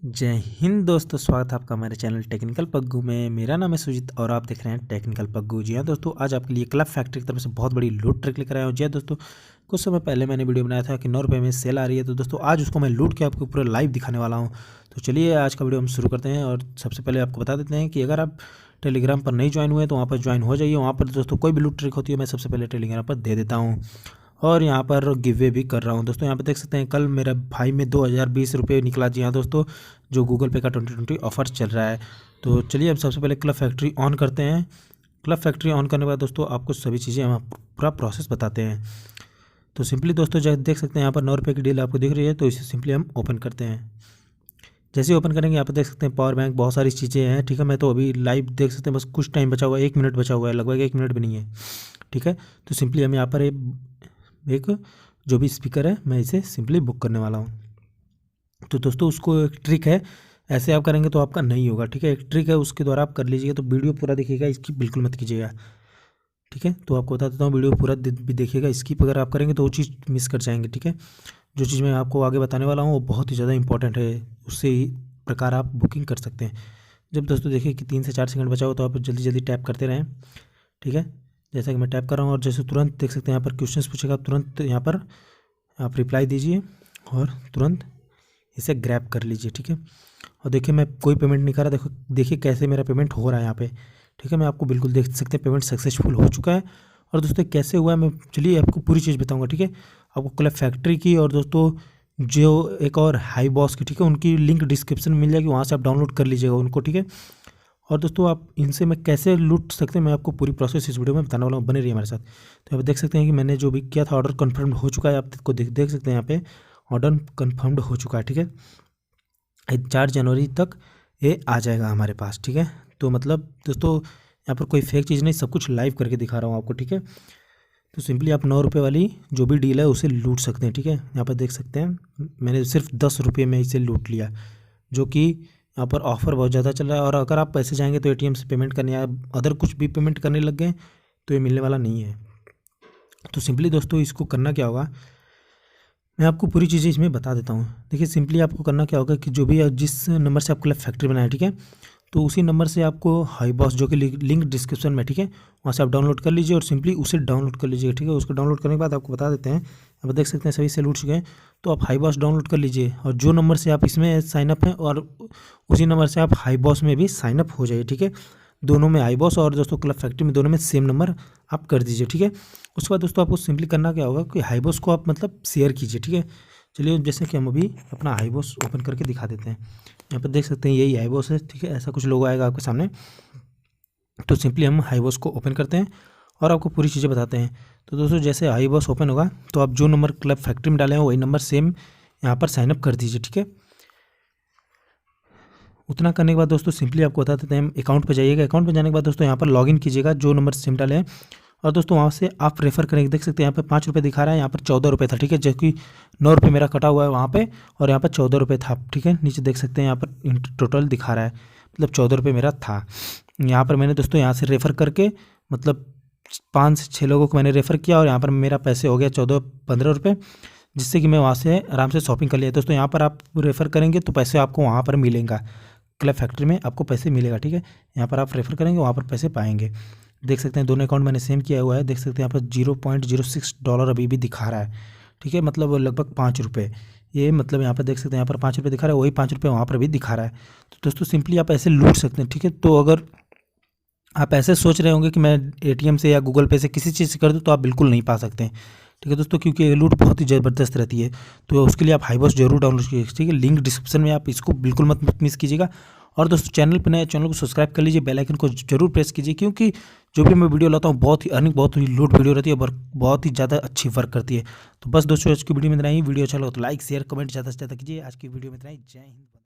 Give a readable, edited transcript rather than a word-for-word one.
जय हिंद दोस्तों, स्वागत है आपका हमारे चैनल टेक्निकल पग्गू में। मेरा नाम है सुजीत और आप देख रहे हैं टेक्निकल पग्गू। जी हाँ दोस्तों, आज आपके लिए क्लब फैक्ट्री की तरफ से बहुत बड़ी लूट ट्रिक लेकर आया हूँ। जी हाँ दोस्तों, कुछ समय पहले मैंने वीडियो बनाया था कि 9 रुपये में सेल आ रही है, तो दोस्तों आज उसको मैं लूट के आपको पूरा लाइव दिखाने वाला हूँ। तो चलिए आज का वीडियो हम शुरू करते हैं। और सबसे पहले आपको बता देते हैं कि अगर आप टेलीग्राम पर नहीं ज्वाइन हुए तो वहाँ पर ज्वाइन हो जाइए। वहाँ पर दोस्तों कोई भी लूट ट्रिक होती है मैं सबसे पहले टेलीग्राम पर दे देता हूँ और यहाँ पर गिवे भी कर रहा हूँ। दोस्तों यहाँ पर देख सकते हैं कल मेरा भाई में 2020 रुपये निकला। जी हाँ दोस्तों, जो गूगल पे का 2020 ऑफर चल रहा है। तो चलिए अब सबसे पहले क्लब फैक्ट्री ऑन करते हैं। क्लब फैक्ट्री ऑन करने के बाद दोस्तों आपको सभी चीज़ें हम पूरा प्रोसेस बताते हैं। तो सिंपली दोस्तों जैसे देख सकते हैं यहाँ पर 9 रुपये की डील आपको दिख रही है, तो इसे सिंपली हम ओपन करते हैं। जैसे ओपन करेंगे यहाँ पर देख सकते हैं पावर बैंक, बहुत सारी चीज़ें हैं। ठीक है, मैं तो अभी लाइव देख सकते हैं, बस कुछ टाइम बचा हुआ है, 1 मिनट बचा हुआ है, लगभग 1 मिनट भी नहीं है। ठीक है, तो सिंपली हम यहाँ पर एक जो भी स्पीकर है मैं इसे सिंपली बुक करने वाला हूँ। तो दोस्तों उसको एक ट्रिक है, ऐसे आप करेंगे तो आपका नहीं होगा। ठीक है, एक ट्रिक है, उसके द्वारा आप कर लीजिएगा। तो वीडियो पूरा देखिएगा, इसकी बिल्कुल मत कीजिएगा। ठीक है, तो आपको बता देता हूँ, वीडियो पूरा भी देखिएगा। स्किप अगर आप करेंगे तो वो चीज़ मिस कर जाएंगे। ठीक है, जो चीज़ मैं आपको आगे बताने वाला हूँ वो बहुत ही ज़्यादा इंपॉर्टेंट है, उससे ही प्रकार आप बुकिंग कर सकते हैं। जब दोस्तों देखिए कि 3 से 4 सेकंड बचा हो तो आप जल्दी जल्दी टैप करते रहें। ठीक है, जैसा कि मैं टैप कर रहा हूँ और जैसे तुरंत देख सकते हैं यहाँ पर क्वेश्चंस पूछेगा, आप तुरंत यहाँ पर आप रिप्लाई दीजिए और तुरंत इसे ग्रैब कर लीजिए। ठीक है, और देखिए मैं कोई पेमेंट नहीं कर रहा, देखिए कैसे मेरा पेमेंट हो रहा है यहाँ पे। ठीक है, मैं आपको बिल्कुल देख सकते हैं पेमेंट सक्सेसफुल हो चुका है। और दोस्तों कैसे हुआ है मैं चलिए आपको पूरी चीज़ बताऊँगा। ठीक है, आपको क्लब फैक्ट्री की और दोस्तों जो एक और हाई बॉस की, ठीक है, उनकी लिंक डिस्क्रिप्शन में मिल जाएगी, वहाँ से आप डाउनलोड कर लीजिएगा उनको। ठीक है, और दोस्तों आप इनसे मैं कैसे लूट सकते हैं मैं आपको पूरी प्रोसेस इस वीडियो में बताने वाला हूँ, बने रहिए हमारे साथ। तो आप देख सकते हैं कि मैंने जो भी किया था ऑर्डर कन्फर्म्ड हो चुका है, आप देख सकते हैं यहाँ पे ऑर्डर कन्फर्म्ड हो चुका है। ठीक है, 4 जनवरी तक ये आ जाएगा हमारे पास। ठीक है, तो मतलब दोस्तों यहाँ पर कोई फेक चीज़ नहीं, सब कुछ लाइव करके दिखा रहा हूँ आपको। ठीक है, तो सिंपली आप 9 रुपये वाली जो भी डील है उसे लूट सकते हैं। ठीक है, यहाँ पर देख सकते हैं मैंने सिर्फ 10 रुपये में इसे लूट लिया, जो कि यहाँ पर ऑफ़र बहुत ज़्यादा चल रहा है। और अगर आप पैसे जाएंगे तो एटीएम से पेमेंट करने या अदर कुछ भी पेमेंट करने लग गए तो ये मिलने वाला नहीं है। तो सिंपली दोस्तों इसको करना क्या होगा, मैं आपको पूरी चीज़ें इसमें बता देता हूँ। देखिए सिंपली आपको करना क्या होगा कि जो भी जिस नंबर से आप क्लब फैक्ट्री बनाए, ठीक है, तो उसी नंबर से आपको हाई बॉस जो कि लिंक डिस्क्रिप्शन में, ठीक है, वहाँ से आप डाउनलोड कर लीजिए और सिंपली उसे डाउनलोड कर लीजिए। ठीक है, उसको डाउनलोड करने के बाद आपको बता देते हैं, आप देख सकते हैं सभी से लूट चुके हैं, तो आप हाई बॉस डाउनलोड कर लीजिए और जो नंबर से आप इसमें साइनअप हैं और उसी नंबर से आप हाई बॉस में भी साइनअप हो जाइए। ठीक है, दोनों में हाई बॉस और दोस्तों क्लब फैक्ट्री में दोनों में सेम नंबर आप कर दीजिए। ठीक है, उसके बाद दोस्तों आपको सिंपली करना क्या होगा कि हाई बॉस को आप मतलब शेयर कीजिए। ठीक है, चलिए जैसे कि हम अभी अपना हाई बॉस ओपन करके दिखा देते हैं। यहाँ पर देख सकते हैं यही हाई बॉस है। ठीक है, ऐसा कुछ लोगो आएगा आपके सामने। तो सिंपली हम हाई बॉस को ओपन करते हैं और आपको पूरी चीज़ें बताते हैं। तो दोस्तों जैसे हाई बॉस ओपन होगा तो आप जो नंबर क्लब फैक्ट्री में डाले हैं वही नंबर सेम यहाँ पर साइनअप कर दीजिए। ठीक है, उतना करने के बाद दोस्तों सिंपली आपको बता देते हैं, हम अकाउंट पर जाइएगा। अकाउंट पर जाने के बाद दोस्तों यहाँ पर लॉगिन कीजिएगा जो नंबर सेम डाले हैं और दोस्तों वहाँ से आप रेफ़र करेंगे। देख सकते हैं यहाँ पे 5 रुपये दिखा रहा है, यहाँ पर 14 रुपये था। ठीक है, जबकि 9 रुपये मेरा कटा हुआ है वहाँ पे और यहाँ पर 14 रुपये था। ठीक है, नीचे देख सकते हैं यहाँ पर टोटल दिखा रहा है, मतलब 14 रुपये मेरा था। यहाँ पर मैंने दोस्तों यहाँ से रेफ़र करके मतलब 5 से 6 लोगों को मैंने रेफ़र किया और यहाँ पर मेरा पैसे हो गया 14-15 रुपये, जिससे कि मैं वहाँ से आराम से शॉपिंग कर लिया। दोस्तों यहाँ पर आप रेफ़र करेंगे तो पैसे आपको वहाँ पर मिलेगा, क्लब फैक्ट्री में आपको पैसे मिलेगा। ठीक है, यहाँ पर आप रेफ़र करेंगे वहाँ पर पैसे पाएंगे। देख सकते हैं दोनों अकाउंट मैंने सेम किया हुआ है। देख सकते हैं यहाँ पर $0.06 अभी भी दिखा रहा है। ठीक है, मतलब लगभग 5 रुपये, ये मतलब यहाँ पर देख सकते हैं यहाँ पर 5 रुपये दिखा रहा है, वही 5 रुपये वहाँ पर भी दिखा रहा है। तो दोस्तों सिंपली आप ऐसे लूट सकते हैं। ठीक है, तो अगर आप ऐसे सोच रहे होंगे कि मैं एटीएम से या गूगल पे से किसी चीज़ से कर दूँ तो आप बिल्कुल नहीं पा सकते हैं। ठीक है दोस्तों, क्योंकि ये लूट बहुत ही ज़बरदस्त रहती है। तो उसके लिए आप हाई बॉस जरूर डाउनलोड कीजिए। ठीक है, लिंक डिस्क्रिप्शन में, आप इसको बिल्कुल मत मिस कीजिएगा। और दोस्तों चैनल पर नए, चैनल को सब्सक्राइब कर लीजिए, बेल आइकन को जरूर प्रेस कीजिए, क्योंकि जो भी मैं वीडियो लाता हूँ बहुत ही अर्निंग, बहुत ही लूट वीडियो रहती है और बहुत ही ज़्यादा अच्छी वर्क करती है। तो बस दोस्तों आज की वीडियो में इतना ही। वीडियो अच्छा लगा तो लाइक शेयर कमेंट ज़्यादा से ज़्यादा कीजिए। आज की वीडियो में इतना ही। जय हिंद।